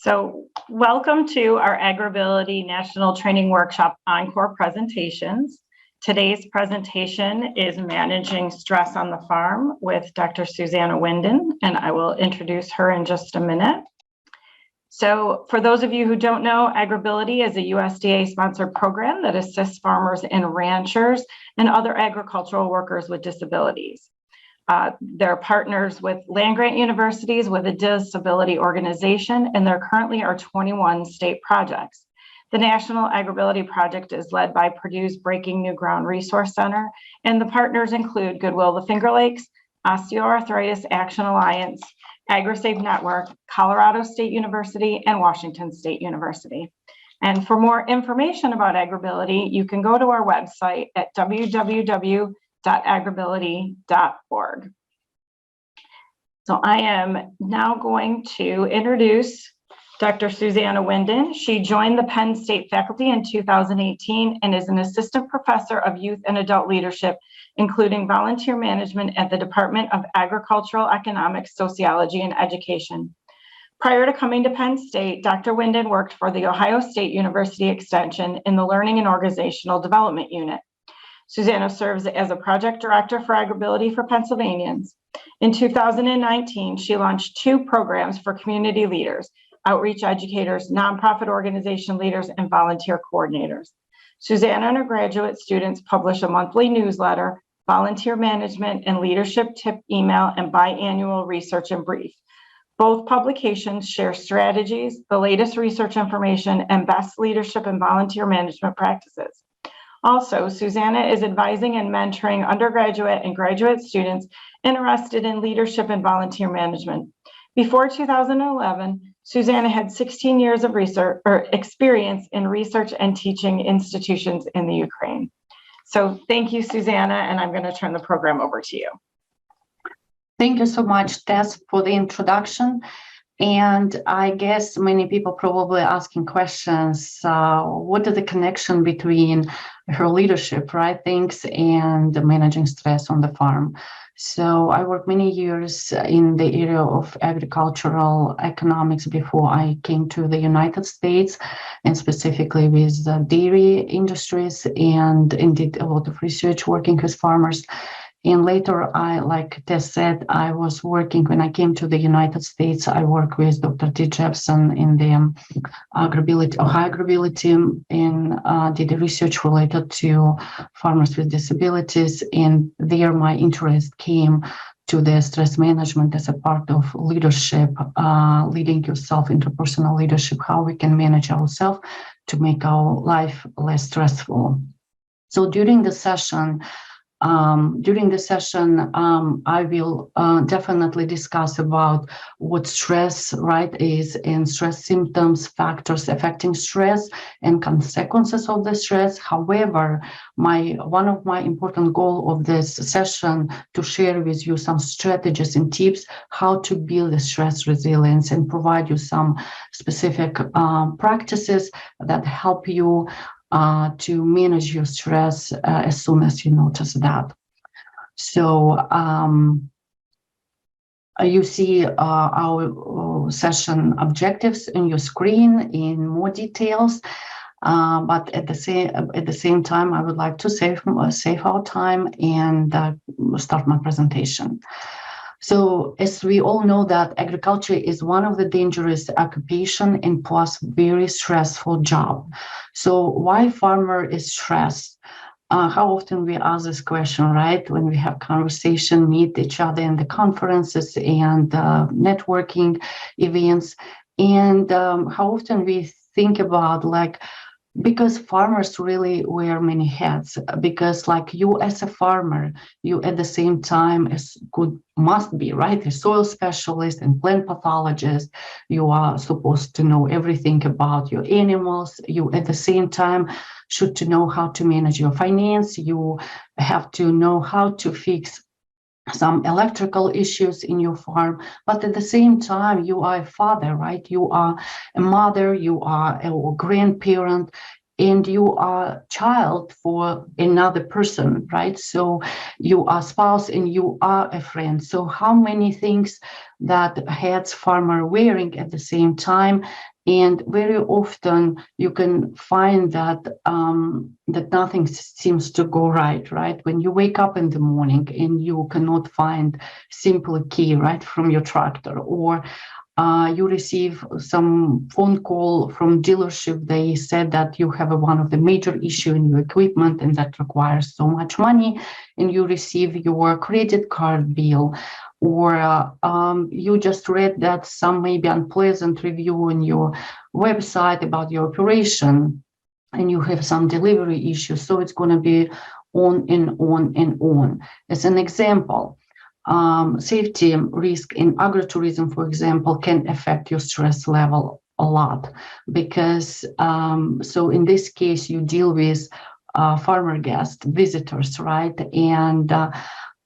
So welcome to our AgrAbility National Training Workshop Encore presentations. Today's presentation is Managing Stress on the Farm with Dr. Suzanna Windon, and I will introduce her in just a minute. So for those of you who don't know, AgrAbility is a USDA-sponsored program that assists farmers and ranchers and other agricultural workers with disabilities. They're partners with land-grant universities with a disability organization, and there currently are 21 state projects. The National AgrAbility Project is led by Purdue's Breaking New Ground Resource Center, and the partners include Goodwill the Finger Lakes, Osteoarthritis Action Alliance, AgriSafe Network, Colorado State University, and Washington State University. And for more information about AgrAbility, you can go to our website at www.agrability.org. So I am now going to introduce Dr. Suzanna Windon. She joined the Penn State faculty in 2018 and is an assistant professor of youth and adult leadership, including volunteer management at the Department of Agricultural Economics, Sociology, and Education. Prior to coming to Penn State, Dr. Windon worked for the Ohio State University Extension in the Learning and Organizational Development Unit. Susanna serves as a project director for AgrAbility for Pennsylvanians. In 2019, she launched 2 programs for community leaders, outreach educators, nonprofit organization leaders, and volunteer coordinators. Susanna and her graduate students publish a monthly newsletter, volunteer management and leadership tip email, and biannual research and brief. Both publications share strategies, the latest research information, and best leadership and volunteer management practices. Also, Susanna is advising and mentoring undergraduate and graduate students interested in leadership and volunteer management. Before 2011, Susanna had 16 years of research or experience in research and teaching institutions in the Ukraine. So thank you, Susanna, and I'm going to turn the program over to you. Thank you so much, Tess, for the introduction. And I guess many people probably asking questions, what is the connection between her leadership, right, things and managing stress on the farm? So I worked many years in the area of agricultural economics before I came to the United States, and specifically with dairy industries, and did a lot of research working with farmers. And later, like Tess said, I was working, when I came to the United States, I worked with Dr. T. Jepson in the AgrAbility, Ohio AgrAbility, and did research related to farmers with disabilities. And there my interest came to the stress management as a part of leadership, leading yourself, interpersonal leadership, how we can manage ourselves to make our life less stressful. So during the session, I will definitely discuss about what stress, right, is, and stress symptoms, factors affecting stress, and consequences of the stress. However, one of my important goals of this session to share with you some strategies and tips how to build the stress resilience and provide you some specific practices that help you to manage your stress as soon as you notice that. So you see our session objectives on your screen in more details, but at the same time, I would like to save our time and start my presentation. So as we all know that agriculture is one of the dangerous occupation and plus very stressful job. So why farmer is stressed? How often we ask this question, right? When we have conversation, meet each other in the conferences and networking events. And how often we think about because farmers really wear many hats, because like you as a farmer, you at the same time must be, right, a soil specialist and plant pathologist. You are supposed to know everything about your animals. You at the same time should to know how to manage your finance. You have to know how to fix some electrical issues in your farm, but at the same time, you are a father, right? You are a mother, you are a grandparent, and you are child for another person, right? So you are spouse and you are a friend. So how many things that hats farmer wearing at the same time, And very often you can find that that nothing seems to go right? When you wake up in the morning and you cannot find simple key, right, from your tractor, or you receive some phone call from dealership. They said that you have one of the major issue in your equipment and that requires so much money, and you receive your credit card bill, or you just read that some maybe unpleasant review on your website about your operation, and you have some delivery issues. So it's going to be on and on and on. As an example, safety risk in agritourism, for example, can affect your stress level a lot, because so in this case you deal with farmer guest visitors, right? And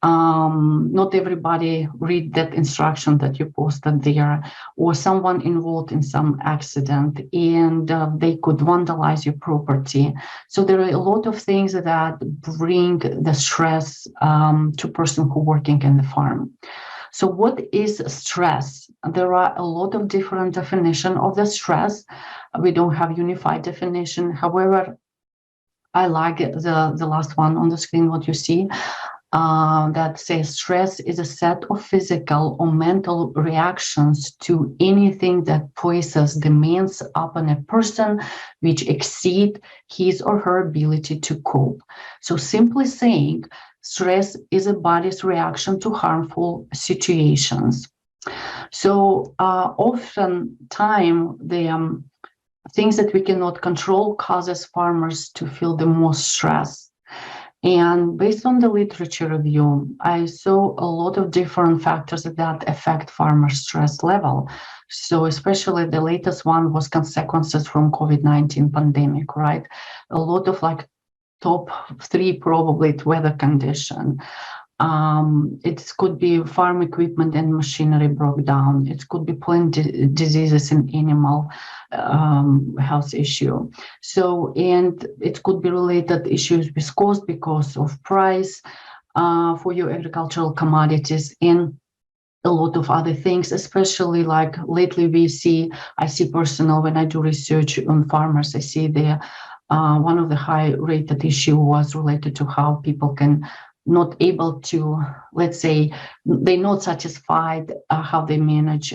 not everybody read that instruction that you posted there, or someone involved in some accident, and they could vandalize your property. So there are a lot of things that bring the stress to person who working in the farm. So what is stress? There are a lot of different definitions of the stress. We don't have unified definition. However, I like the last one on the screen, what you see. That says stress is a set of physical or mental reactions to anything that places demands upon a person which exceed his or her ability to cope. So simply saying, stress is a body's reaction to harmful situations. So oftentimes the things that we cannot control causes farmers to feel the most stress. And based on the literature review, I saw a lot of different factors that affect farmer stress level. So especially the latest one was consequences from COVID-19 pandemic, right? A lot of like top 3 probably weather condition. It could be farm equipment and machinery broke down. It could be plant diseases and animal health issue. So, and it could be related issues with cost because of price for your agricultural commodities, and a lot of other things, especially like lately I see personal, when I do research on farmers, I see the one of the high rated issue was related to how people can not able to, let's say, they're not satisfied how they manage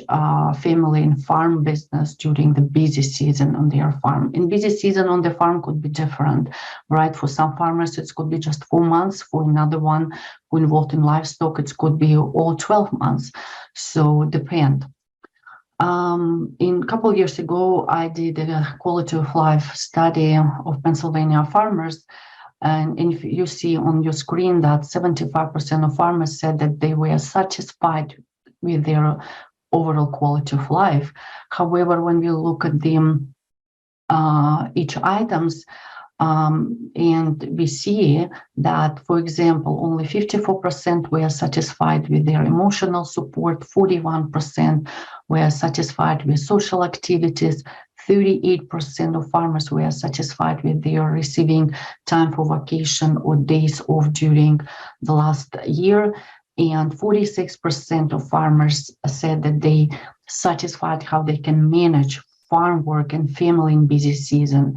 family and farm business during the busy season on their farm. And busy season on the farm could be different, right? For some farmers, it could be just 4 months. For another one who involved in livestock, it could be all 12 months. So depend. In a couple of years ago, I did a quality of life study of Pennsylvania farmers. And if you see on your screen that 75% of farmers said that they were satisfied with their overall quality of life. However, when we look at them, each items, and we see that, for example, only 54% were satisfied with their emotional support, 41% were satisfied with social activities, 38% of farmers were satisfied with their receiving time for vacation or days off during the last year, and 46% of farmers said that they satisfied how they can manage farm work and family in busy season.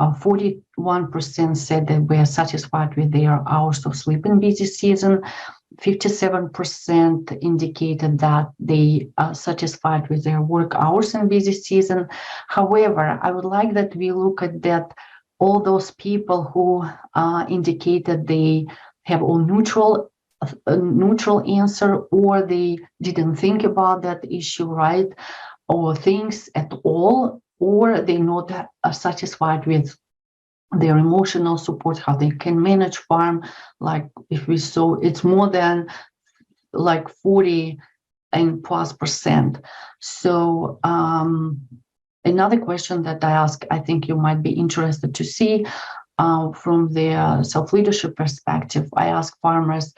41% said that we are satisfied with their hours of sleep in busy season. 57% indicated that they are satisfied with their work hours in busy season. However, I would like that we look at that all those people who indicated they have a neutral answer, or they didn't think about that issue, right? Or things at all, or they're not satisfied with their emotional support, how they can manage farm. Like if we saw, it's more than like 40 and plus percent. So another question that I ask, I think you might be interested to see from the self-leadership perspective. I ask farmers,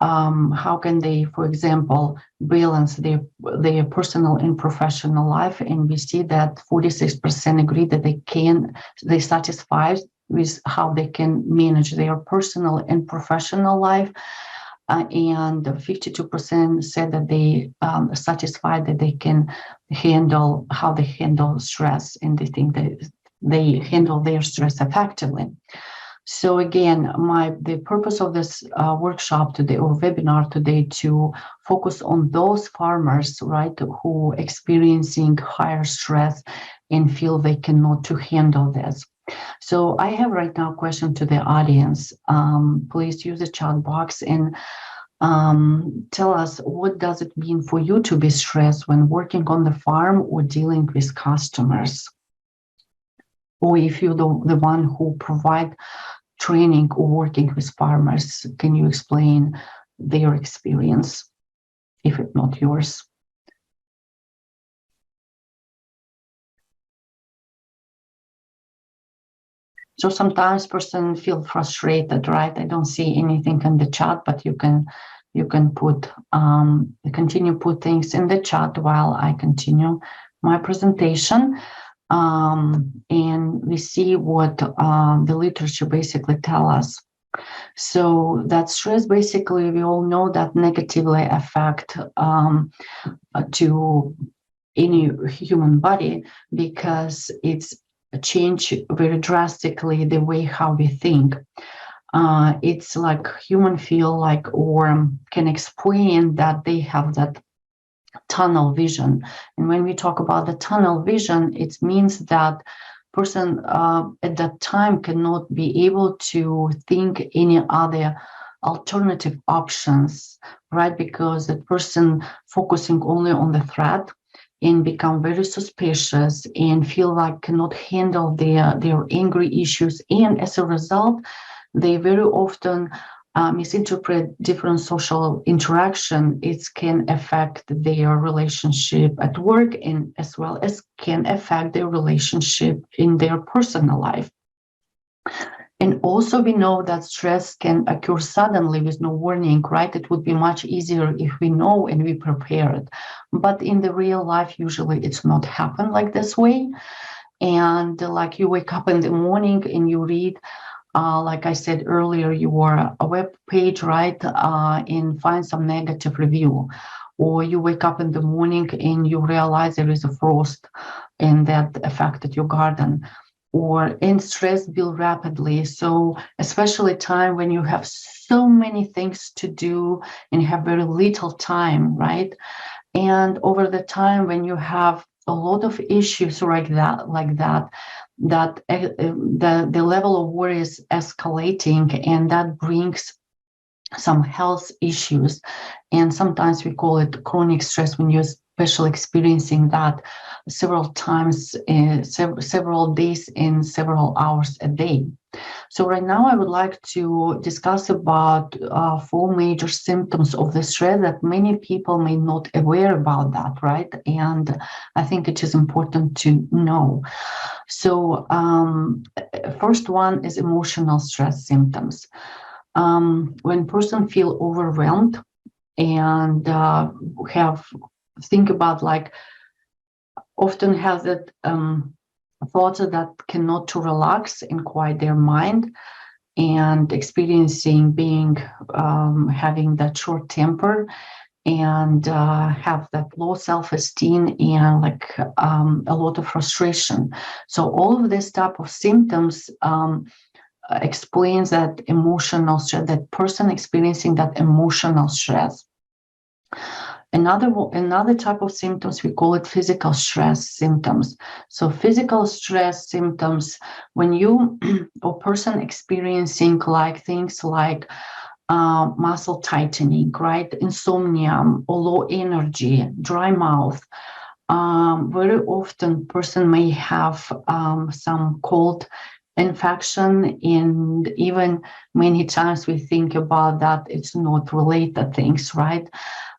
how can they, for example, balance their personal and professional life? And we see that 46% agree that they satisfied with how they can manage their personal and professional life. and 52% said that they satisfied that they can handle how they handle stress, and they think that they handle their stress effectively. So again, the purpose of this workshop today or webinar today to focus on those farmers, right, who experiencing higher stress and feel they cannot to handle this. So I have right now a question to the audience. Please use the chat box and tell us, what does it mean for you to be stressed when working on the farm or dealing with customers? Or if you're the one who provide training or working with farmers, can you explain their experience, if it's not yours? So sometimes person feel frustrated, right? I don't see anything in the chat, but you can put continue put things in the chat while I continue my presentation. And we see what the literature basically tell us. So that stress, basically, we all know that negatively affect to any human body, because it's change very drastically the way how we think. It's like human feel like or can explain that they have that tunnel vision. And when we talk about the tunnel vision, it means that person at that time cannot be able to think any other alternative options, right? Because the person focusing only on the threat and become very suspicious and feel like cannot handle their angry issues. And as a result, they very often misinterpret different social interaction. It can affect their relationship at work, and as well as can affect their relationship in their personal life. And also we know that stress can occur suddenly with no warning, right? It would be much easier if we know and we prepared. But in the real life, usually it's not happen like this way. And like you wake up in the morning and you read, like I said earlier, your web page, right, and find some negative review. Or you wake up in the morning and you realize there is a frost and that affected your garden. Or in stress build rapidly. So especially time when you have so many things to do and you have very little time, right? And over the time when you have a lot of issues like that, the level of worry is escalating, and that brings some health issues. And sometimes we call it chronic stress when you're especially experiencing that several times, several days and several hours a day. So right now I would like to discuss about 4 major symptoms of the stress that many people may not aware about that, right? And I think it is important to know. So first one is emotional stress symptoms. When person feel overwhelmed and think about like often have that thoughts that cannot to relax and quiet their mind, and experiencing being having that short temper and have that low self-esteem and like a lot of frustration. So all of this type of symptoms explains that emotional stress, that person experiencing that emotional stress. Another type of symptoms, we call it physical stress symptoms. So physical stress symptoms, when you or person experiencing like things like muscle tightening, right, insomnia or low energy, dry mouth. Very often person may have some cold infection, and even many times we think about that it's not related things, right?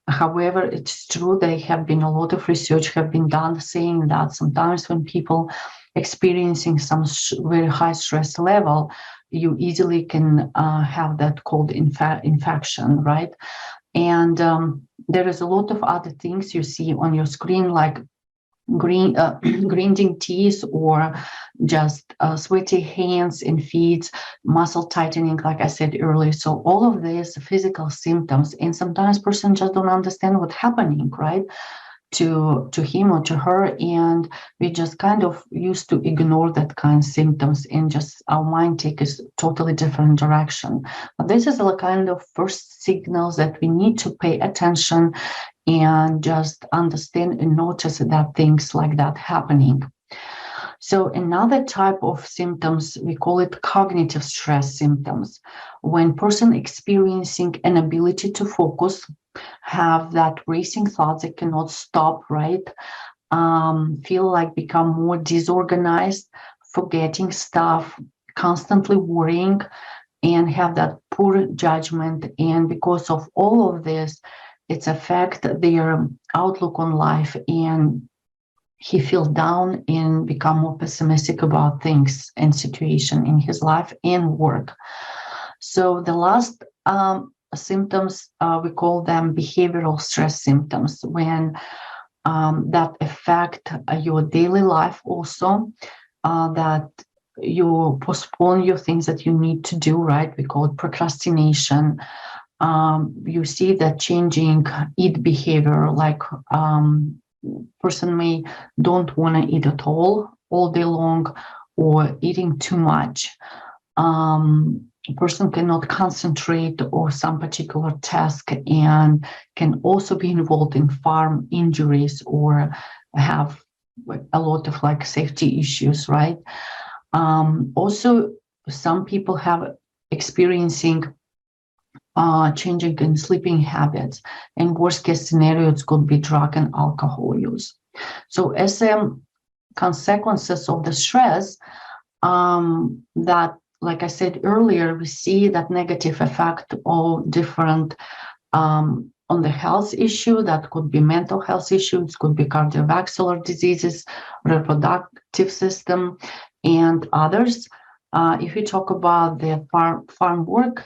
However, it's true there have been a lot of research have been done saying that sometimes when people experiencing some very high stress level, you easily can have that cold infection, right? And there is a lot of other things you see on your screen, like grinding teeth, or just sweaty hands and feet, muscle tightening, like I said earlier. So all of these physical symptoms, and sometimes person just don't understand what's happening, right? To him or to her, and we just kind of used to ignore that kind of symptoms, and just our mind takes a totally different direction. But this is a kind of first signals that we need to pay attention and just understand and notice that things like that happening. So another type of symptoms, we call it cognitive stress symptoms. When person experiencing an ability to focus, have that racing thoughts that cannot stop, right? Feel like become more disorganized, forgetting stuff, constantly worrying, and have that poor judgment. And because of all of this, it's affect their outlook on life, and he feels down and become more pessimistic about things and situation in his life and work. So the last symptoms, we call them behavioral stress symptoms, when that affect your daily life also, that you postpone your things that you need to do, right? We call it procrastination. You see that changing eat behavior, like person may don't want to eat at all day long, or eating too much. Person cannot concentrate on some particular task, and can also be involved in farm injuries, or have a lot of like safety issues, right? Also, some people have experiencing changing in sleeping habits, and worst case scenarios could be drug and alcohol use. So as consequences of the stress, that, like I said earlier, we see that negative effect of different on the health issue. That could be mental health issues, could be cardiovascular diseases, reproductive system, and others. If you talk about the farm work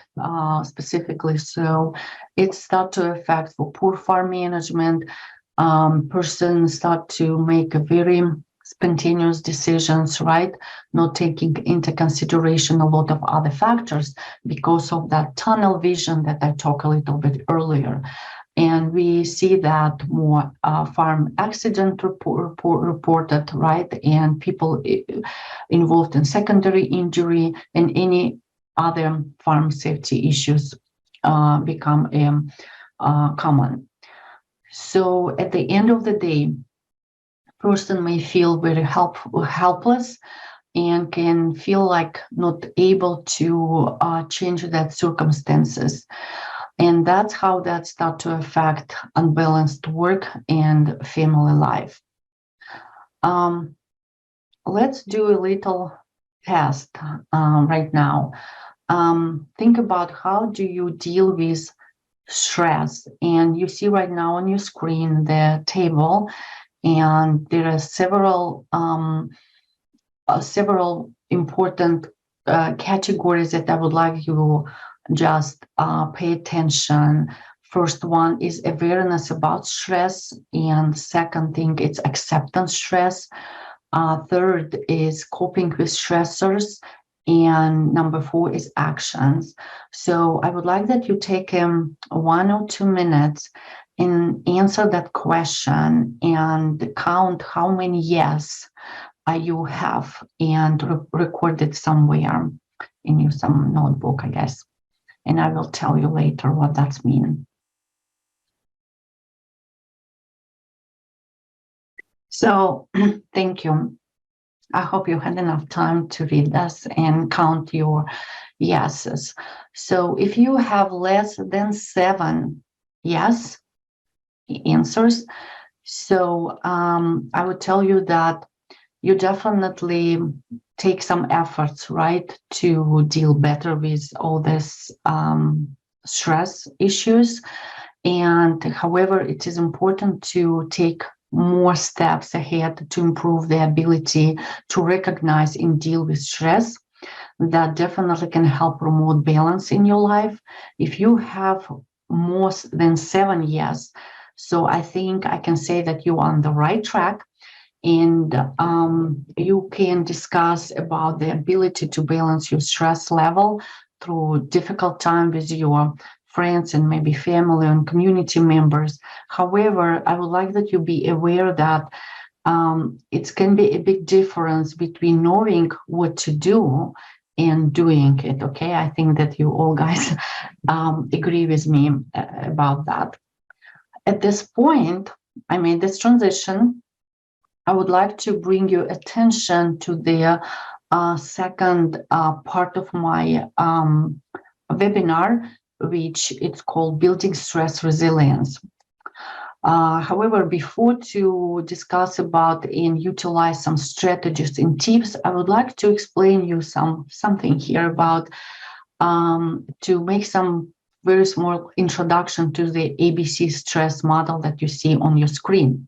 specifically, so it start to affect for poor farm management. Persons start to make a very spontaneous decisions, right? Not taking into consideration a lot of other factors because of that tunnel vision that I talked a little bit earlier. And we see that more farm accident reported, right? And people involved in secondary injury and any other farm safety issues become common. So at the end of the day, person may feel very helpless, and can feel like not able to change that circumstances. And that's how that start to affect unbalanced work and family life. Let's do a little test right now. Think about how do you deal with stress. And you see right now on your screen the table, and there are several important categories that I would like you just pay attention. First one is awareness about stress, and second thing is acceptance stress. Third is coping with stressors, and number 4 is actions. So I would like that you take 1 or 2 minutes and answer that question, and count how many yes you have, and record it somewhere in some notebook, I guess. And I will tell you later what that's mean. So thank you. I hope you had enough time to read this and count your yeses. So if you have less than 7 yes answers, so I would tell you that you definitely take some efforts, right, to deal better with all this stress issues. And however, it is important to take more steps ahead to improve the ability to recognize and deal with stress. That definitely can help promote balance in your life. If you have more than 7 yes, so I think I can say that you're on the right track. and you can discuss about the ability to balance your stress level through difficult time with your friends and maybe family and community members. However, I would like that you be aware that it can be a big difference between knowing what to do and doing it. Okay, I think that you all guys agree with me about that. At this point, I made this transition. I would like to bring your attention to the second part of my webinar, which it's called Building Stress Resilience. However, before to discuss about and utilize some strategies and tips, I would like to explain you something here about to make some very small introduction to the ABC stress model that you see on your screen.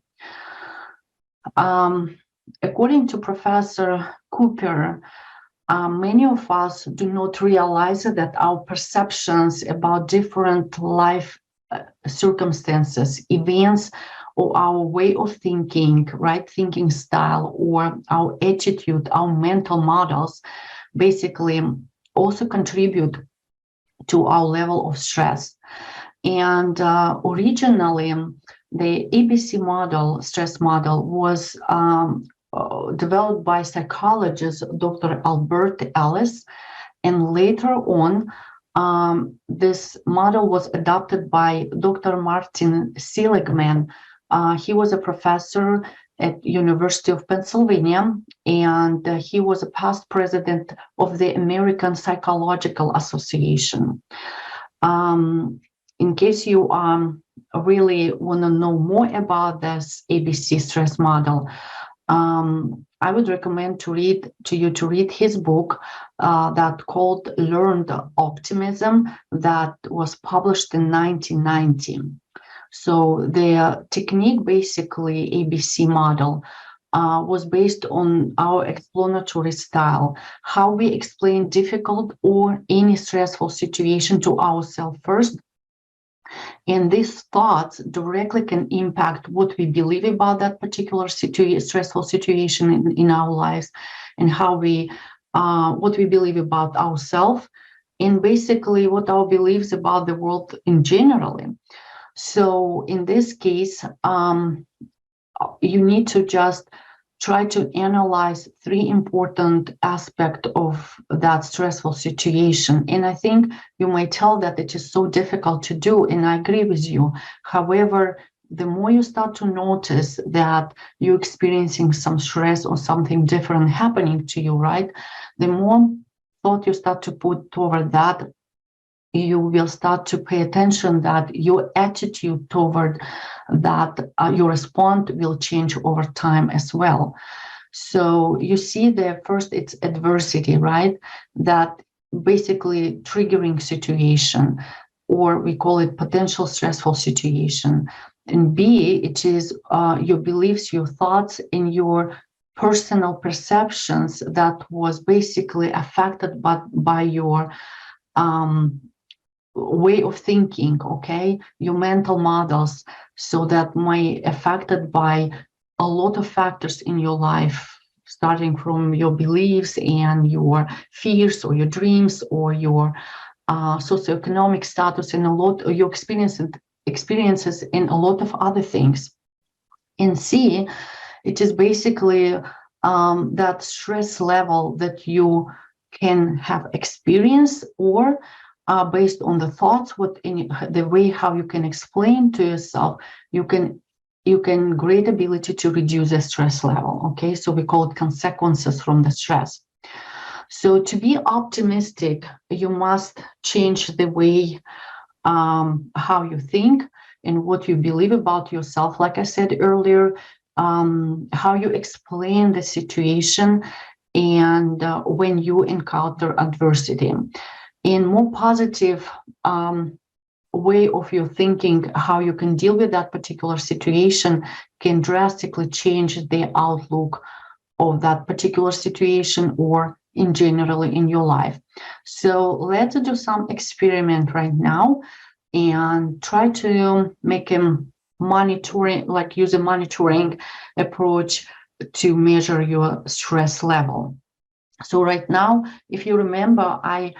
According to Professor Cooper, many of us do not realize that our perceptions about different life circumstances, events, or our way of thinking, right, thinking style, or our attitude, our mental models, basically also contribute to our level of stress. And originally, the ABC model, stress model, was developed by psychologist Dr. Albert Ellis, and later on, this model was adopted by Dr. Martin Seligman. He was a professor at University of Pennsylvania, and he was a past president of the American Psychological Association. In case you really want to know more about this ABC stress model, I would recommend to read his book that called Learned Optimism, that was published in 1990. So the technique, basically ABC model, was based on our explanatory style, how we explain difficult or any stressful situation to ourselves first. And these thoughts directly can impact what we believe about that particular stressful situation in our lives, and how what we believe about ourselves, and basically what our beliefs about the world in general. So in this case, you need to just try to analyze three important aspects of that stressful situation. And I think you might tell that it is so difficult to do, and I agree with you. However, the more you start to notice that you're experiencing some stress or something different happening to you, right, the more thought you start to put toward that, you will start to pay attention that your attitude toward that, your response will change over time as well. So you see there, first it's adversity, right? That basically triggering situation, or we call it potential stressful situation. And B, it is your beliefs, your thoughts, and your personal perceptions that was basically affected by your way of thinking, okay, your mental models, so that may affected by a lot of factors in your life, starting from your beliefs and your fears or your dreams or your socioeconomic status, and a lot of your experiences and a lot of other things. And C, it is basically that stress level that you can have experienced, or based on the thoughts, the way how you can explain to yourself, you can great ability to reduce the stress level. Okay, so we call it consequences from the stress. So to be optimistic, you must change the way how you think and what you believe about yourself. Like I said earlier, how you explain the situation, and when you encounter adversity. In more positive way of your thinking, how you can deal with that particular situation can drastically change the outlook of that particular situation, or in general in your life. So let's do some experiment right now and try to make a monitoring, like use a monitoring approach to measure your stress level. So right now, if you remember, I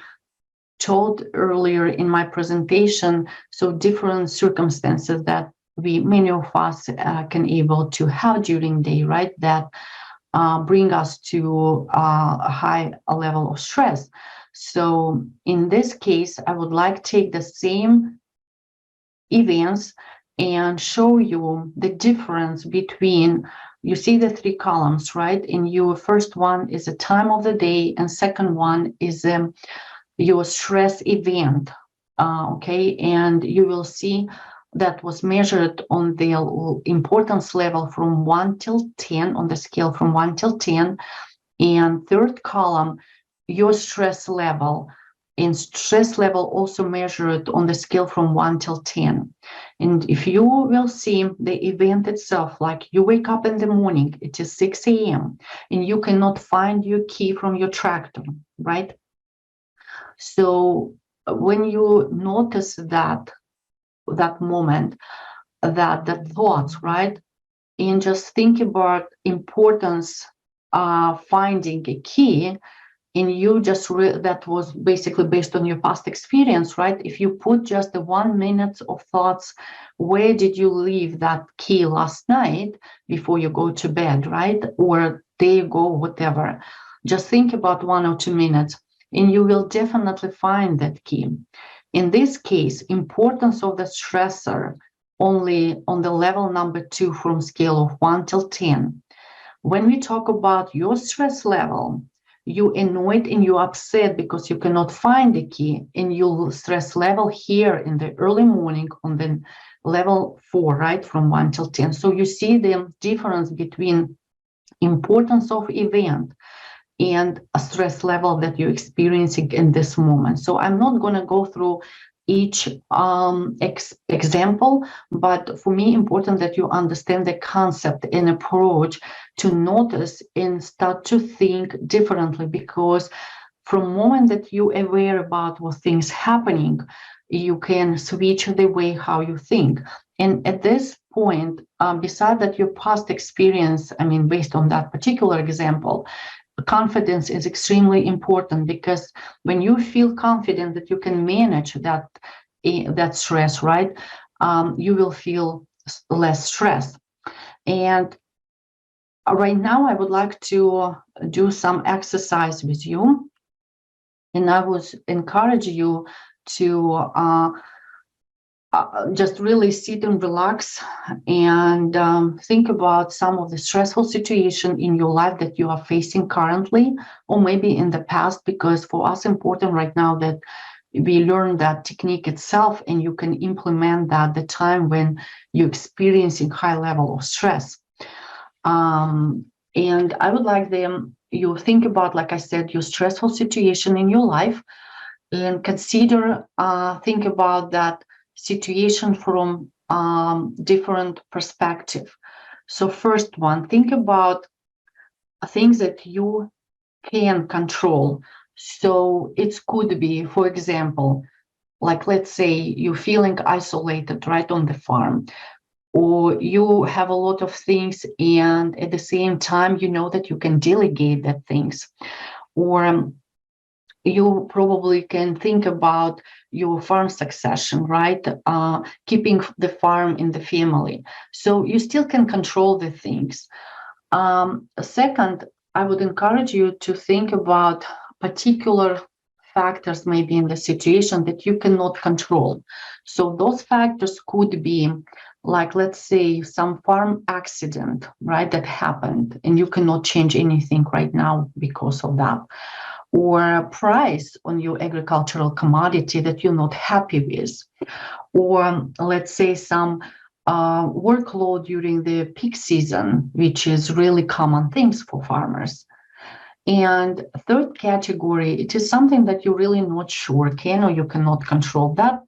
told earlier in my presentation, so different circumstances that many of us can able to have during day, right? That bring us to a high level of stress. So in this case, I would like to take the same events and show you the difference between, you see the three columns, right? And your first one is the time of the day, and second one is your stress event, okay? And you will see that was measured on the importance level from 1 till 10, on the scale from 1 till 10. And third column, your stress level. And stress level also measured on the scale from 1 till 10. And if you will see the event itself, like you wake up in the morning, it is 6 a.m., and you cannot find your key from your tractor, right? So when you notice that moment, that the thoughts, right, and just think about importance finding a key, and you just that was basically based on your past experience, right? If you put just the 1 minute of thoughts, where did you leave that key last night before you go to bed, right? Or day ago, whatever. Just think about 1 or 2 minutes, and you will definitely find that key. In this case, importance of the stressor only on the level number 2 from scale of 1 till 10. When we talk about your stress level, you annoyed and you upset because you cannot find the key, and your stress level here in the early morning on the level 4, right, from 1 till 10. So you see the difference between importance of event and a stress level that you're experiencing in this moment. So I'm not going to go through each example, but for me, important that you understand the concept and approach to notice and start to think differently, because from the moment that you're aware about what things happening, you can switch the way how you think. And at this point, beside that, your past experience, I mean, based on that particular example, confidence is extremely important, because when you feel confident that you can manage that stress, right, you will feel less stress. And right now I would like to do some exercise with you, and I would encourage you to just really sit and relax and think about some of the stressful situation in your life that you are facing currently, or maybe in the past, because for us important right now that we learn that technique itself, and you can implement that the time when you're experiencing high level of stress. And I would like you think about, like I said, your stressful situation in your life, and consider, think about that situation from different perspective. So first one, think about things that you can control. So it could be, for example, like let's say you're feeling isolated right on the farm, or you have a lot of things, and at the same time you know that you can delegate that things, or you probably can think about your farm succession, right? Keeping the farm in the family. So you still can control the things. Second, I would encourage you to think about particular factors maybe in the situation that you cannot control. So those factors could be, like, let's say some farm accident, right, that happened, and you cannot change anything right now because of that. Or price on your agricultural commodity that you're not happy with, or let's say some workload during the peak season, which is really common things for farmers. And third category, it is something that you're really not sure can or you cannot control. That,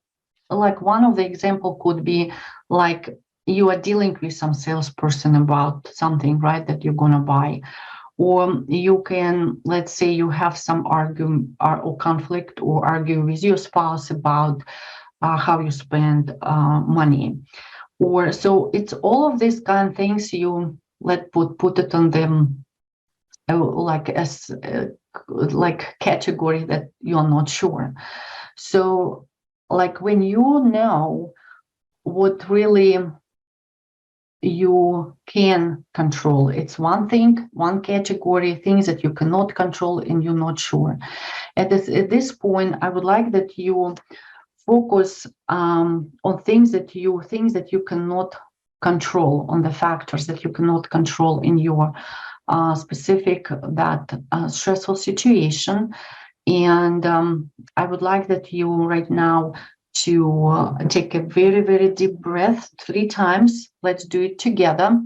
like one of the example could be like you are dealing with some salesperson about something, right, that you're gonna buy. Or you can, let's say you have some or conflict or argue with your spouse about how you spend money. Or so it's all of these kind of things you let's put it on them like as like category that you're not sure. So like when you know what really you can control, it's one thing, one category, things that you cannot control and you're not sure. At this point, I would like that you focus on things that you cannot control, on the factors that you cannot control in your specific stressful situation. And I would like that you right now to take a very, very deep breath 3 times. Let's do it together.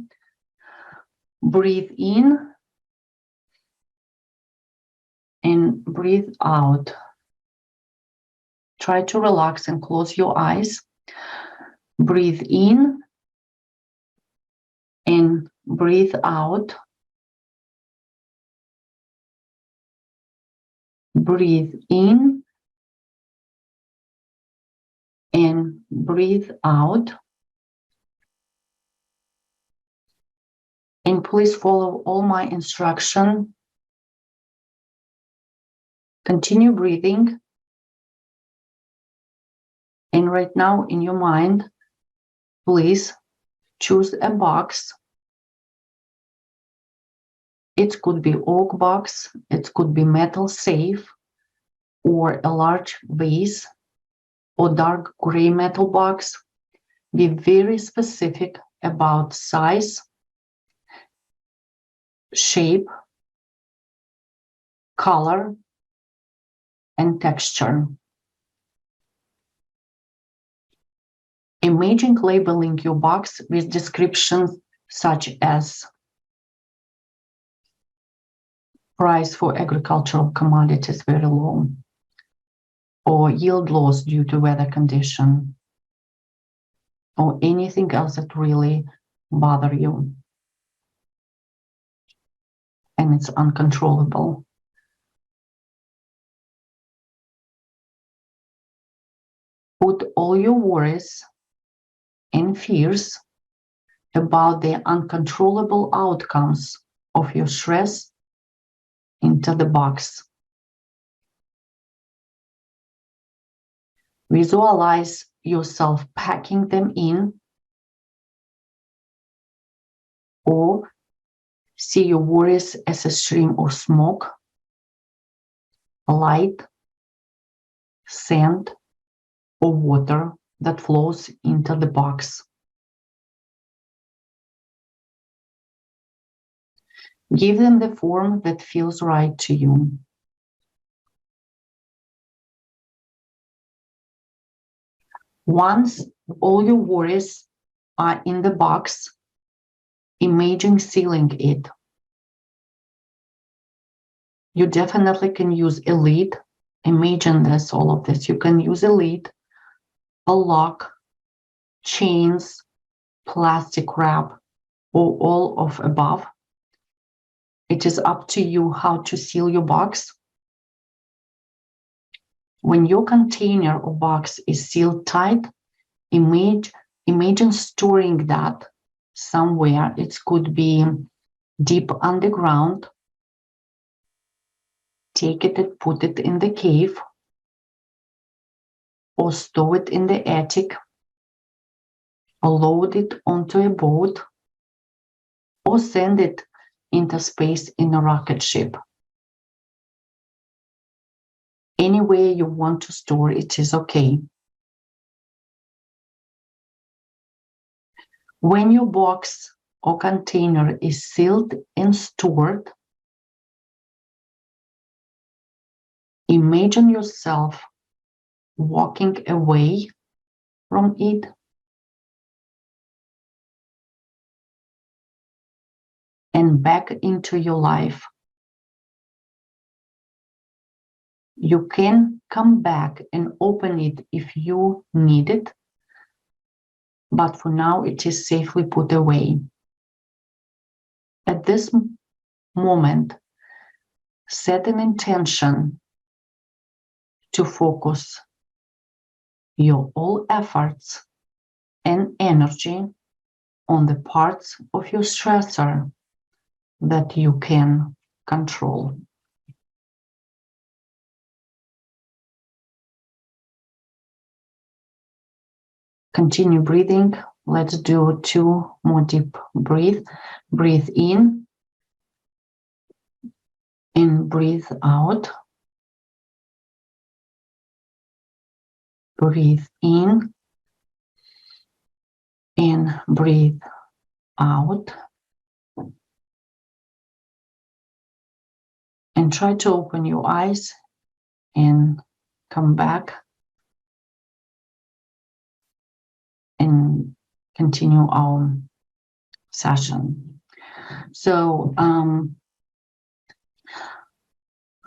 Breathe in and breathe out. Try to relax and close your eyes. Breathe in and breathe out. Breathe in and breathe out. And please follow all my instruction. Continue breathing. And right now in your mind, please choose a box. It could be oak box, it could be metal safe, or a large vase, or dark gray metal box. Be very specific about size, shape, color, and texture. Imagine labeling your box with descriptions such as price for agricultural commodities very low, or yield loss due to weather condition, or anything else that really bother you and it's uncontrollable. Put all your worries and fears about the uncontrollable outcomes of your stress into the box. Visualize yourself packing them in, or see your worries as a stream of smoke, light, sand, or water that flows into the box. Give them the form that feels right to you. Once all your worries are in the box, imagine sealing it. You definitely can use a lid. Imagine this, all of this. You can use a lid, a lock, chains, plastic wrap, or all of above. It is up to you how to seal your box. When your container or box is sealed tight, imagine storing that somewhere. It could be deep underground. Take it and put it in the cave, or store it in the attic, or load it onto a boat, or send it into space in a rocket ship. Any way you want to store it is okay. When your box or container is sealed and stored, imagine yourself walking away from it and back into your life. You can come back and open it if you need it, but for now it is safely put away. At this moment, set an intention to focus your all efforts and energy on the parts of your stressor that you can control. Continue breathing. Let's do 2 more deep breath. Breathe in and breathe out. Breathe in and breathe out. And try to open your eyes and come back and continue our session. So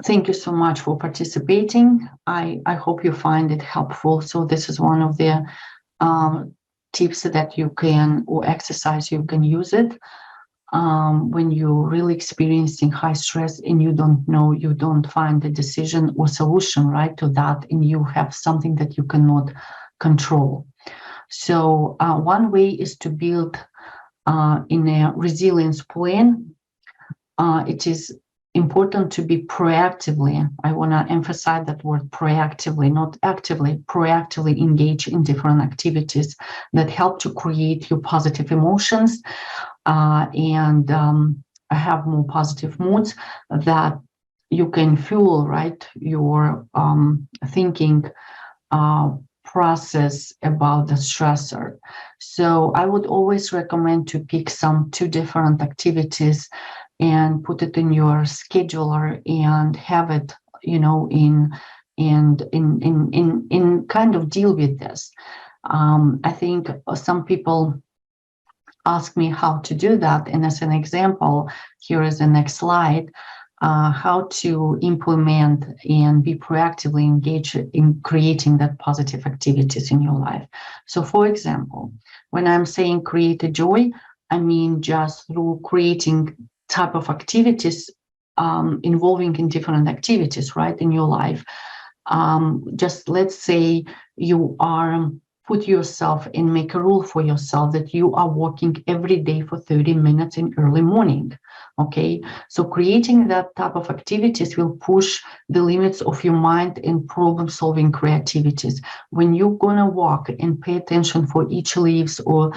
thank you so much for participating. I hope you find it helpful. So this is one of the tips that you can, or exercise you can use it when you're really experiencing high stress and you don't know, you don't find a decision or solution, right, to that, and you have something that you cannot control. So one way is to build in a resilience plan. It is important to be proactively, I want to emphasize that word proactively, not actively, proactively engage in different activities that help to create your positive emotions and have more positive moods that you can fuel, right, your thinking process about the stressor. So I would always recommend to pick 2 different activities and put it in your scheduler and have it, you know, in kind of deal with this. I think some people ask me how to do that, and as an example, here is the next slide. How to implement and be proactively engaged in creating that positive activities in your life. So for example, when I'm saying create a joy, I mean just through creating type of activities involving in different activities, right, in your life. Just let's say you are put yourself and make a rule for yourself that you are walking every day for 30 minutes in early morning. Okay, so creating that type of activities will push the limits of your mind and problem-solving creativities. When you're gonna walk and pay attention for each leaves or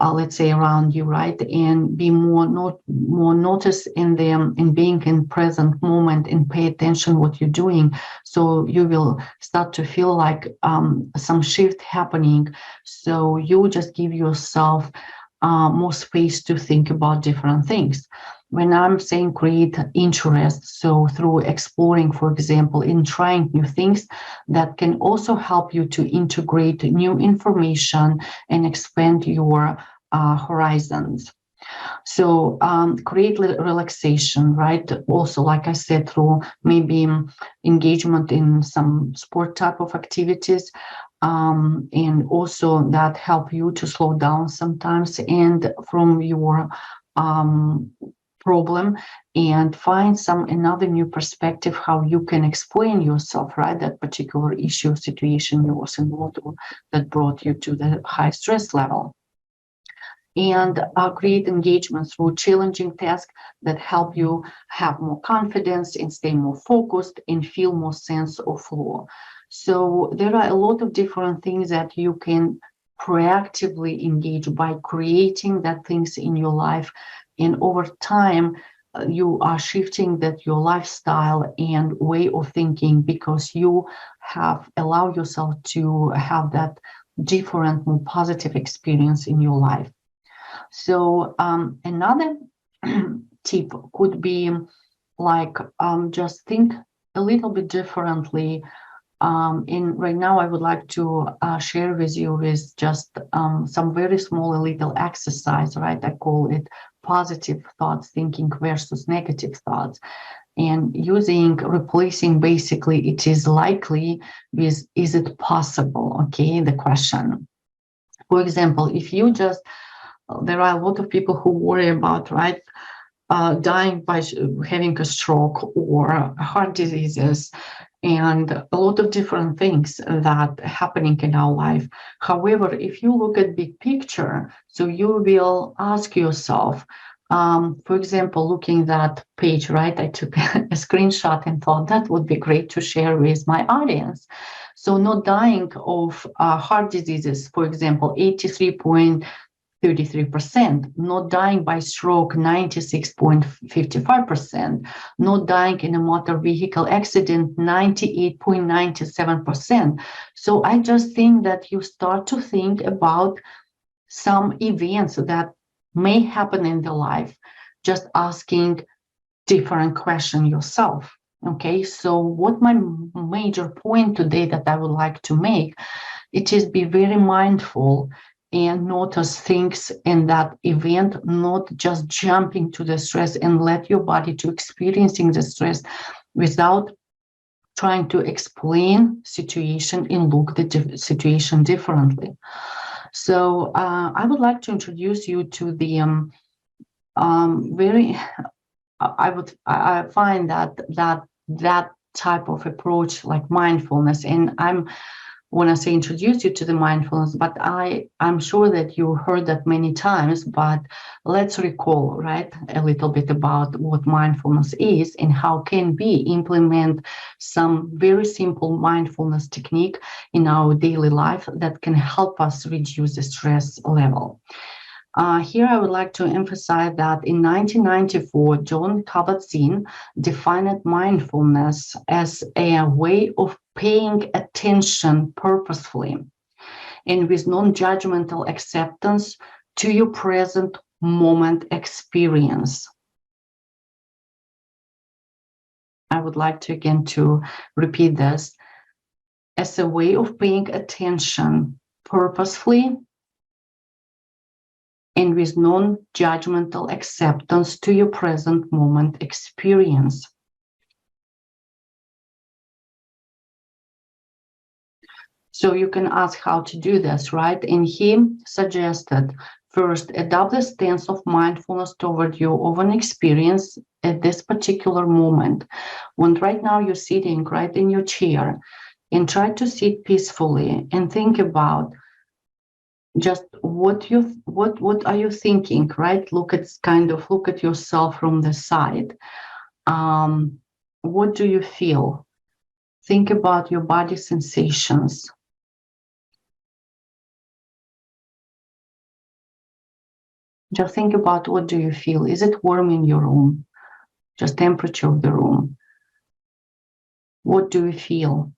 let's say around you, right, and be more notice in them and being in present moment and pay attention what you're doing, so you will start to feel like some shift happening. So you just give yourself more space to think about different things. When I'm saying create interest, so through exploring, for example, in trying new things that can also help you to integrate new information and expand your horizons. So create relaxation, right? Also, like I said, through maybe engagement in some sport type of activities, and also that help you to slow down sometimes and from your problem, and find another new perspective how you can explain yourself, right, that particular issue, situation you was involved in that brought you to the high stress level. And create engagement through challenging tasks that help you have more confidence and stay more focused and feel more sense of flow. So there are a lot of different things that you can proactively engage by creating that things in your life, and over time you are shifting that your lifestyle and way of thinking because you have allowed yourself to have that different, more positive experience in your life. So another tip could be like just think a little bit differently. And right now I would like to share with you is just some very small little exercise, right? I call it positive thoughts thinking versus negative thoughts. And replacing basically it is likely with is it possible? Okay, the question. For example, if you just there are a lot of people who worry about, right, dying by having a stroke or heart diseases. and a lot of different things that are happening in our life. However, if you look at big picture, so you will ask yourself, for example, looking at that page, right? I took a screenshot and thought that would be great to share with my audience. So not dying of heart diseases, for example, 83.33%, not dying by stroke, 96.55%, not dying in a motor vehicle accident, 98.97%. So I just think that you start to think about some events that may happen in the life, just asking different question yourself. Okay, so what my major point today that I would like to make, it is be very mindful and notice things in that event, not just jumping to the stress and let your body to experiencing the stress without trying to explain situation and look the situation differently. So I would like to introduce you to the I find that type of approach like mindfulness, and when I say introduce you to the mindfulness, but I'm sure that you heard that many times, but let's recall, right, a little bit about what mindfulness is and how can we implement some very simple mindfulness technique in our daily life that can help us reduce the stress level. Here I would like to emphasize that in 1994, John Kabat-Zinn defined mindfulness as a way of paying attention purposefully and with non-judgmental acceptance to your present moment experience. I would like to again to repeat this, as a way of paying attention purposefully and with non-judgmental acceptance to your present moment experience. So you can ask how to do this, right? And he suggested, first, adopt the stance of mindfulness toward your own experience at this particular moment. When right now you're sitting right in your chair, and try to sit peacefully and think about just what are you thinking, right? Look at yourself from the side. What do you feel? Think about your body sensations. Just think about what do you feel? Is it warm in your room? Just temperature of the room. What do you feel?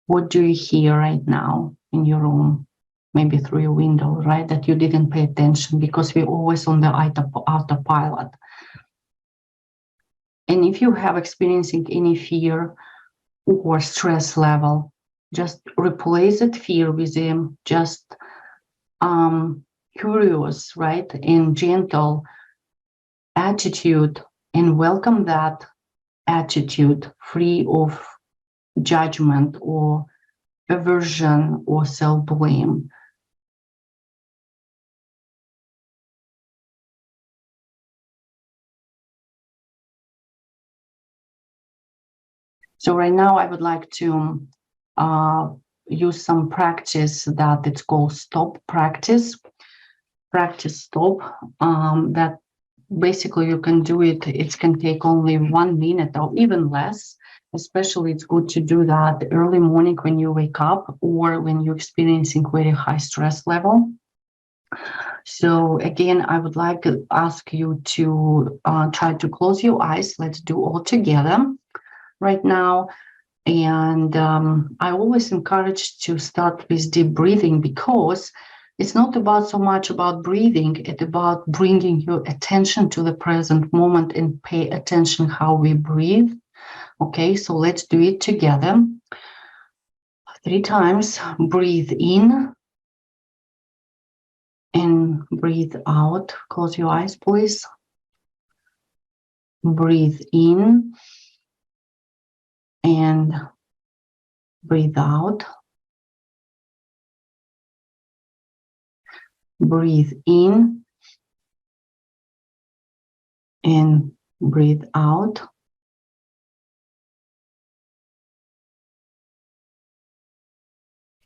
What do you hear right now in your room? Maybe through your window, right? That you didn't pay attention because we're always on the autopilot. And if you have experiencing any fear or stress level, just replace that fear with just curious, right, and gentle attitude, and welcome that attitude free of judgment or aversion or self-blame. So right now I would like to use some practice that it's called stop practice. Practice stop, that basically you can do it. It can take only 1 minute or even less. Especially it's good to do that early morning when you wake up or when you're experiencing very high stress level. So again, I would like to ask you to try to close your eyes. Let's do all together right now. And I always encourage to start with deep breathing, because it's not about so much about breathing, it's about bringing your attention to the present moment and pay attention how we breathe. Okay, so let's do it together. 3 times. Breathe in and breathe out. Close your eyes, please. Breathe in and breathe out. Breathe in and breathe out.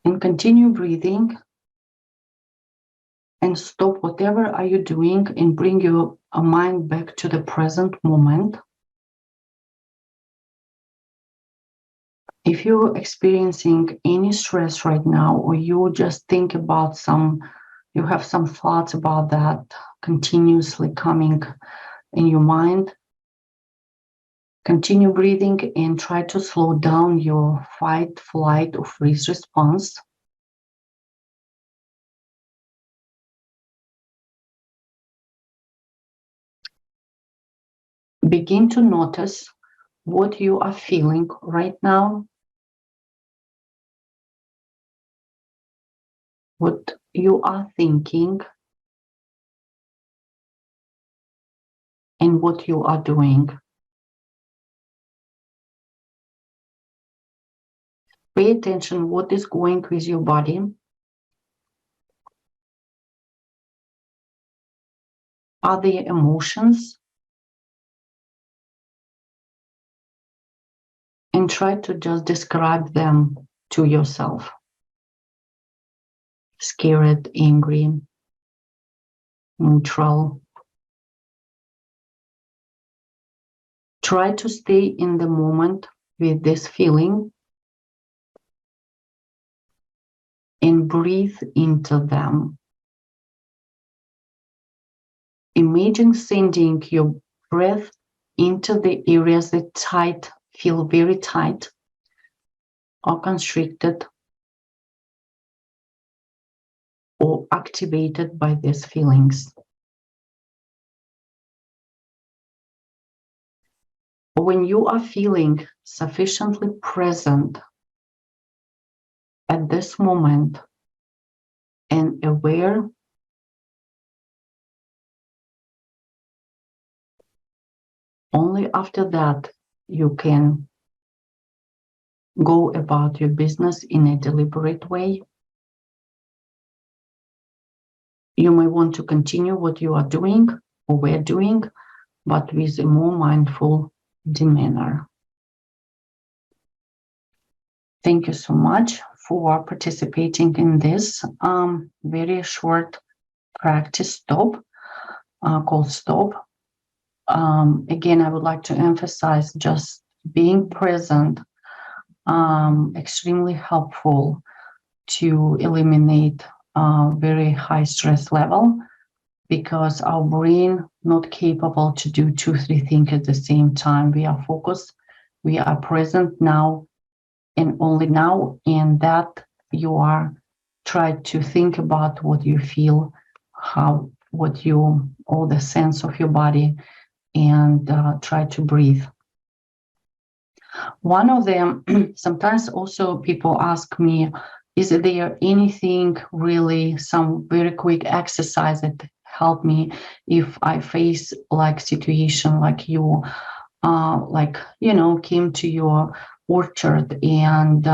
And continue breathing. And stop whatever are you doing and bring your mind back to the present moment. If you're experiencing any stress right now, or you just think about you have some thoughts about that continuously coming in your mind, continue breathing and try to slow down your fight, flight, or freeze response. Begin to notice what you are feeling right now, what you are thinking, and what you are doing. Pay attention what is going with your body. Are there emotions? And try to just describe them to yourself. Scared, angry, neutral. Try to stay in the moment with this feeling and breathe into them. Imagine sending your breath into the areas that feel very tight or constricted or activated by these feelings. When you are feeling sufficiently present at this moment and aware, only after that you can go about your business in a deliberate way. You may want to continue what you are doing or were doing, but with a more mindful demeanor. Thank you so much for participating in this very short practice stop called Stop. Again, I would like to emphasize just being present, extremely helpful to eliminate very high stress level, because our brain not capable to do 2-3 things at the same time. We are focused, we are present now and only now, and that you are try to think about what you feel, all the sense of your body, and try to breathe. One of them, sometimes also people ask me, is there anything really, some very quick exercise that help me if I face like situation like you, came to your orchard and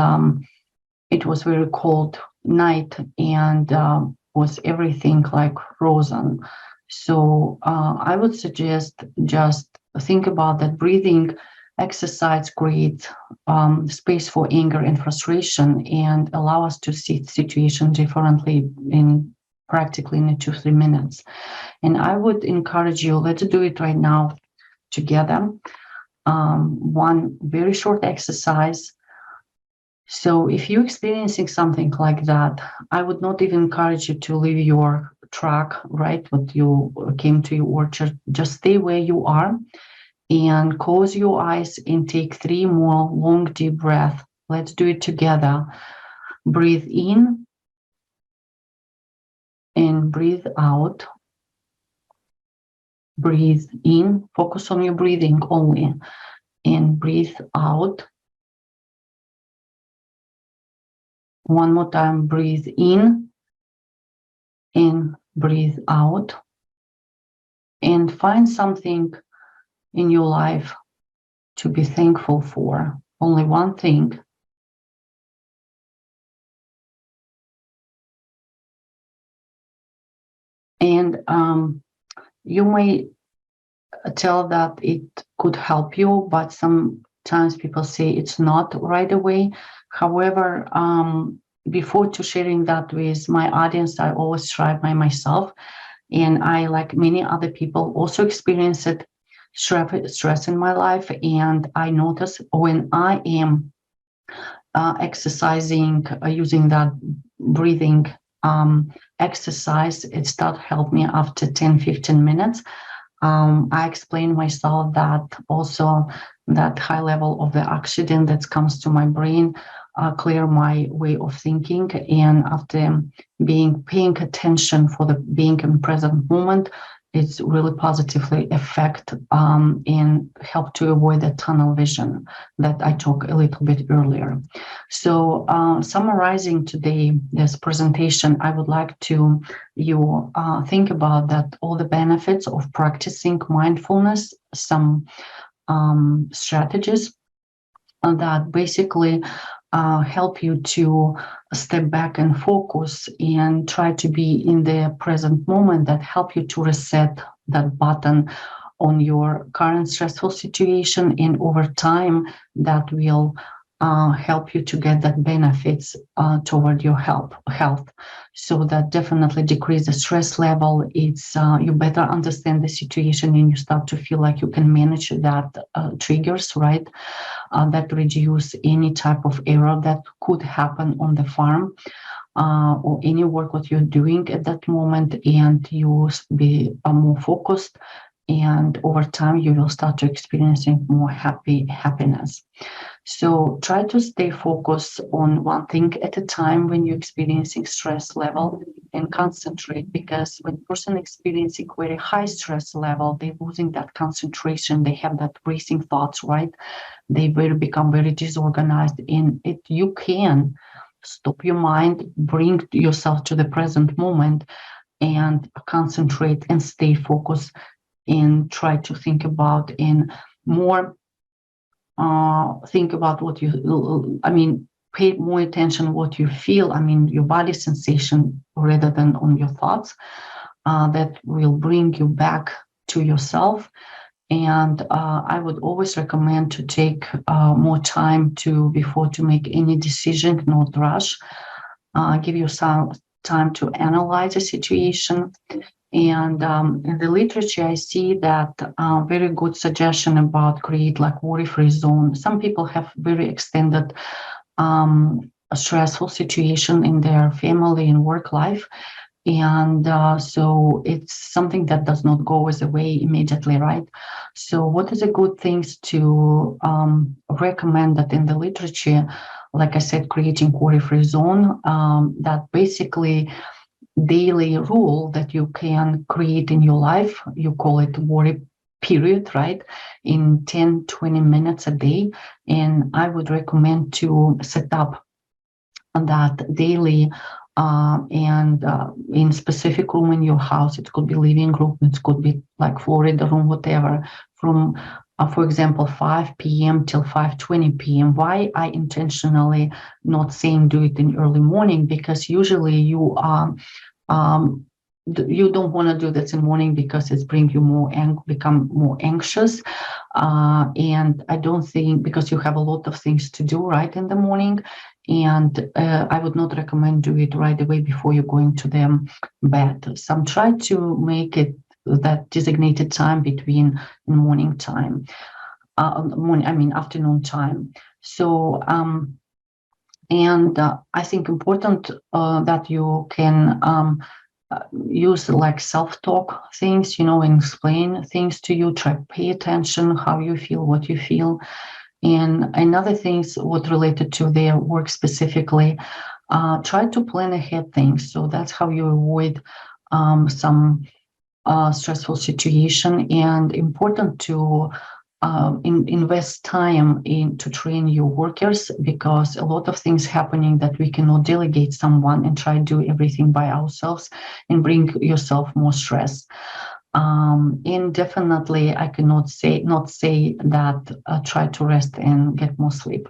it was very cold night and was everything like frozen. So I would suggest just think about that breathing exercise creates space for anger and frustration and allow us to see the situation differently practically in 2-3 minutes. And I would encourage you, let's do it right now together. One very short exercise. So if you're experiencing something like that, I would not even encourage you to leave your truck, right? What you came to your orchard, just stay where you are and close your eyes and take 3 more long, deep breaths. Let's do it together. Breathe in and breathe out. Breathe in, focus on your breathing only, and breathe out. One more time, breathe in and breathe out. And find something in your life to be thankful for. Only one thing. And you may tell that it could help you, but sometimes people say it's not right away. However, before to sharing that with my audience, I always try by myself. And I, like many other people, also experience it, stress in my life. And I notice when I am exercising, using that breathing exercise, it starts help me after 10-15 minutes. I explain myself that also that high level of the oxygen that comes to my brain clear my way of thinking. And after paying attention for the being in present moment, it's really positively affect and help to avoid the tunnel vision that I talked a little bit earlier. So summarizing today this presentation, I would like to you think about that all the benefits of practicing mindfulness, some strategies that basically help you to step back and focus and try to be in the present moment, that help you to reset that button on your current stressful situation, and over time that will help you to get that benefits toward your health. So that definitely decrease the stress level. It's you better understand the situation and you start to feel like you can manage that triggers, right? That reduce any type of error that could happen on the farm or any work what you're doing at that moment, and you be more focused. And over time, you will start to experiencing more happiness. So try to stay focused on one thing at a time when you're experiencing stress level, and concentrate, because when person experiencing very high stress level, they're losing that concentration. They have that racing thoughts, right? They will become very disorganized. In it, you can stop your mind, bring yourself to the present moment, and concentrate and stay focused, and try to think about in more think about what you pay more attention what you feel, your body sensation, rather than on your thoughts. That will bring you back to yourself. And I would always recommend to take more time before to make any decision, not rush. Give yourself time to analyze the situation. And in the literature, I see that very good suggestion about create like worry-free zone. Some people have very extended stressful situation in their family and work life. And so it's something that does not go away immediately, right? So what is a good things to recommend that in the literature, like I said, creating worry-free zone, that basically daily rule that you can create in your life. You call it worry period, right? In 10-20 minutes a day. And I would recommend to set up that daily and in specific room in your house. It could be living room, it could be like Florida room, whatever, from for example 5 p.m. till 5:20 p.m. Why I intentionally not saying do it in early morning? Because usually you don't want to do this in the morning because it's bring you become more anxious, and I don't think, because you have a lot of things to do right in the morning. And I would not recommend do it right away before you're going to the bed. Some try to make it that designated time between morning time, afternoon time. So I think important that you can use like self-talk things, and explain things to you. Try pay attention how you feel, what you feel. And another things what related to their work specifically, try to plan ahead things. So that's how you avoid some stressful situation. And important to invest time to train your workers, because a lot of things happening that we cannot delegate someone and try to do everything by ourselves and bring yourself more stress. And definitely I cannot say that try to rest and get more sleep.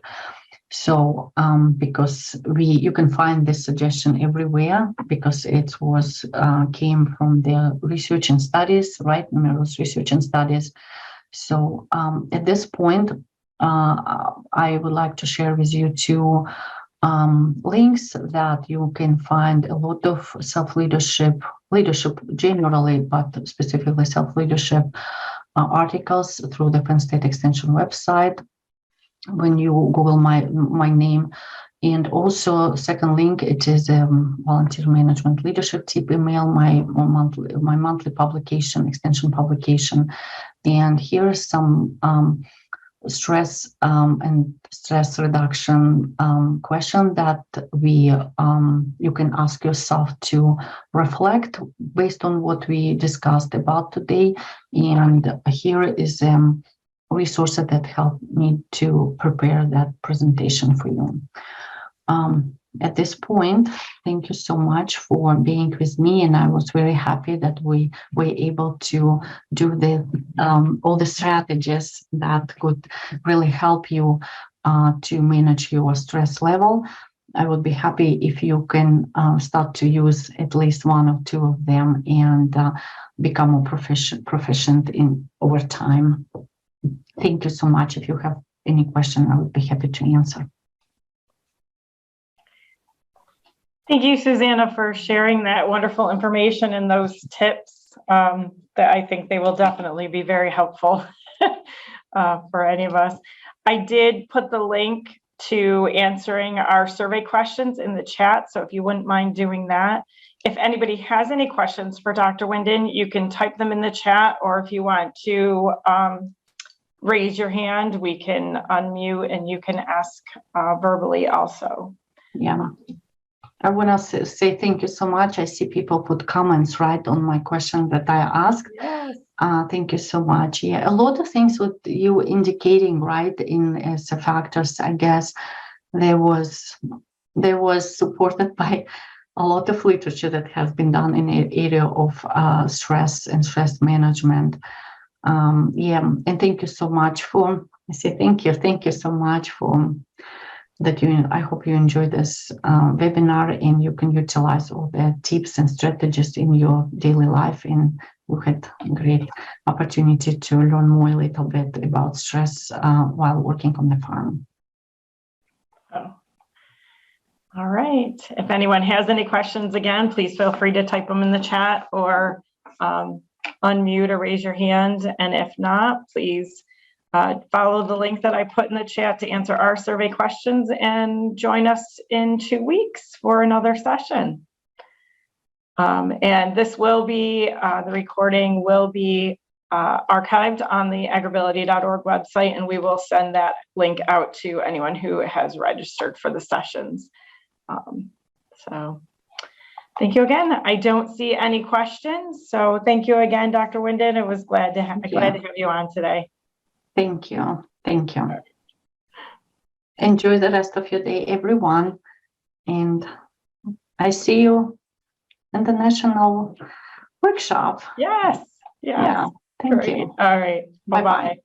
So because you can find this suggestion everywhere, because it was came from the research and studies, right? Numerous research and studies. So at this point, I would like to share with you two links that you can find a lot of leadership generally, but specifically self-leadership articles through the Penn State Extension website when you Google my name. And also, second link, it is a volunteer management leadership tip email, my monthly publication, extension publication. And here is some stress and stress reduction question that you can ask yourself to reflect based on what we discussed about today. And here is resource that helped me to prepare that presentation for you. At this point, thank you so much for being with me, and I was very happy that we were able to do all the strategies that could really help you to manage your stress level. I would be happy if you can start to use at least one or two of them and become more proficient in over time. Thank you so much. If you have any question, I would be happy to answer. Thank you, Suzanna, for sharing that wonderful information and those tips that I think they will definitely be very helpful for any of us. I did put the link to answering our survey questions in the chat, so if you wouldn't mind doing that. If anybody has any questions for Dr. Windon, you can type them in the chat, or if you want to raise your hand, we can unmute and you can ask verbally also. Yeah. I want to say thank you so much. I see people put comments right on my question that I asked. Yes. Thank you so much. Yeah, a lot of things with you indicating right in as factors. I guess there was supported by a lot of literature that has been done in the area of stress and stress management. Yeah, and thank you so much for. I say thank you so much for. I hope you enjoyed this webinar and you can utilize all the tips and strategies in your daily life. And we had a great opportunity to learn more a little bit about stress while working on the farm. Oh. All right. If anyone has any questions, again, please feel free to type them in the chat or unmute or raise your hand. And if not, please follow the link that I put in the chat to answer our survey questions and join us in 2 weeks for another session. And this will be, the recording will be archived on the agrability.org website, and we will send that link out to anyone who has registered for the sessions. So thank you again. I don't see any questions. So thank you again, Dr. Windon. I was glad to have you on today. Thank you. Thank you. Enjoy the rest of your day, everyone. And I see you in the national workshop. Yes. Yes. Yeah. Thank you. All right. Bye-bye.